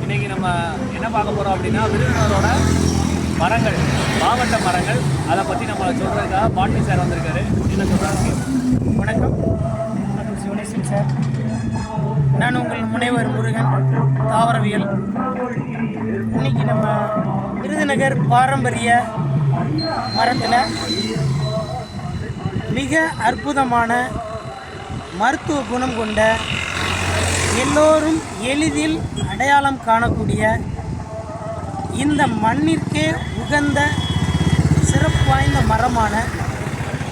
இன்றைக்கி நம்ம என்ன பார்க்க போகிறோம் அப்படின்னா விருதுநகரோட மரங்கள், மாவட்ட மரங்கள், அதை பற்றி நம்மளை சொல்கிறதுக்காக பாட்டி சார் வந்திருக்காரு. என்ன சொல்கிறாங்க? வணக்கம், சிவனேசன் சார். நான் உங்கள் முனைவர் முருகன், தாவரவியல். இன்றைக்கி நம்ம விருதுநகர் பாரம்பரிய மரத்தில் மிக அற்புதமான மருத்துவ குணம் கொண்ட, எல்லோரும் எளிதில் அடையாளம் காணக்கூடிய, இந்த மண்ணிற்கே உகந்த சிறப்பு வாய்ந்த மரமான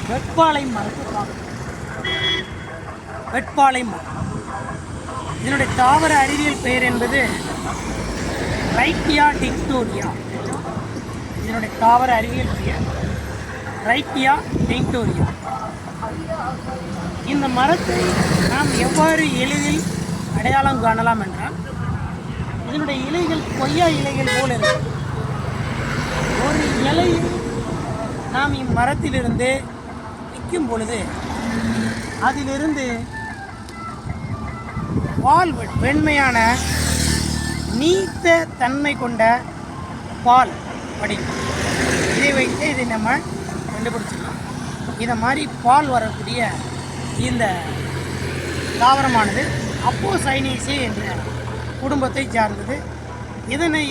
வெட்பாலை மரத்தை பார்க்கணும். வெட்பாலை மரம், இதனுடைய தாவர அறிவியல் பெயர் என்பது ரைட்டியா டிங்டோரியா. இதனுடைய தாவர அறிவியல் பெயர் ரைட்டியா டிங்டோரியா. இந்த மரத்தை நாம் எவ்வாறு எளிதில் அடையாளம் காணலாம் என்றால், இதனுடைய இலைகள் கொய்யா இலைகள் போல இருக்கும். ஒரு இலையை நாம் இம்மரத்திலிருந்து விற்கும் பொழுது அதிலிருந்து பால், வெண்மையான நீத்த தன்மை கொண்ட பால் படிக்கும். இதை வைத்து இதை நம்ம கண்டுபிடிச்சிடலாம். இதை மாதிரி பால் வரக்கூடிய இந்த தாவரமானது அப்போசைனேசி என்ற குடும்பத்தை சார்ந்தது.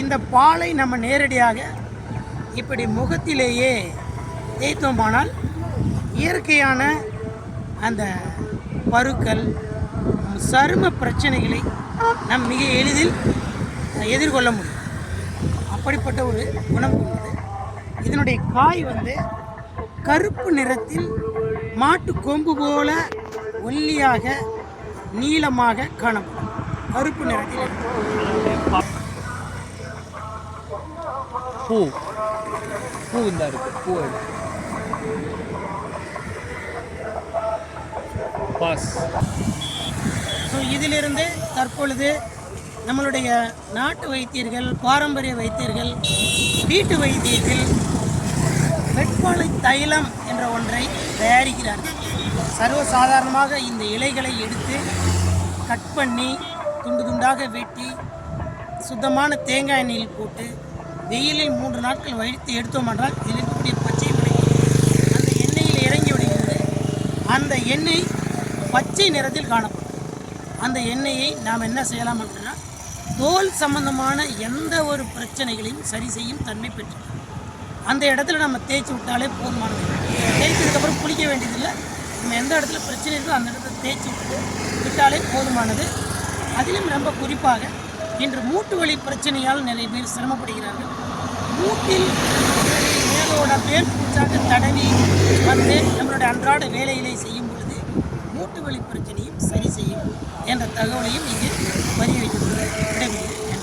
இந்த பாலை நம்ம நேரடியாக இப்படி முகத்திலேயே தேய்த்தோமானால் இயற்கையான அந்த பருக்கள், சரும பிரச்சனைகளை நம் மிக எளிதில் எதிர்கொள்ள முடியும். அப்படிப்பட்ட ஒரு குணம் உள்ளது. இதனுடைய காய் கருப்பு நிறத்தில் மாட்டு கொம்பு போல ஒல்லியாக நீளமாக காணப்படும். கருப்பு நிறத்தில் பூ பூ இந்த இருக்கு. பூ பாஸ். ஸோ இதிலிருந்து தற்பொழுது நம்மளுடைய நாட்டு வைத்தியர்கள், பாரம்பரிய வைத்தியர்கள், வீட்டு வைத்தியர்கள் வெட்பாலை தைலம் என்ற ஒன்றை தயாரிக்கிறார்கள். சர்வசாதாரணமாக இந்த இலைகளை எடுத்து கட் பண்ணி துண்டு துண்டாக வெட்டி சுத்தமான தேங்காய் எண்ணெயில் போட்டு வெயிலில் 3 நாட்கள் வைத்து எடுத்தோம் என்றால் இதில் இருக்கக்கூடிய பச்சை கிடைக்கும். அந்த எண்ணெயில் இறங்கி விடுகிறது. அந்த எண்ணெய் பச்சை நிறத்தில் காணப்படும். அந்த எண்ணெயை நாம் என்ன செய்யலாம் அப்படின்னா, தோல் சம்பந்தமான எந்த ஒரு பிரச்சனைகளையும் சரி செய்யும் தன்மை பெற்று அந்த இடத்துல நம்ம தேய்ச்சி விட்டாலே போதுமானது. தேய்ச்சதுக்கப்புறம் குளிக்க வேண்டியதில்லை. நம்ம எந்த இடத்துல பிரச்சனை இருக்கோ அந்த இடத்துல தேய்ச்சி விட்டாலே போதுமானது. அதிலும் ரொம்ப குறிப்பாக இன்று மூட்டு வலி பிரச்சனையால் நிறைய பேர் சிரமப்படுகிறார்கள். மூட்டில் மேலோட மேல் பூச்சாக தடவி நம்மளுடைய அன்றாட வேலைகளை செய்யும் பொழுது மூட்டு வலி பிரச்சனையும் சரி செய்யும் என்ற தகவலையும் இங்கே பதிவு வைக்கப்பட்டு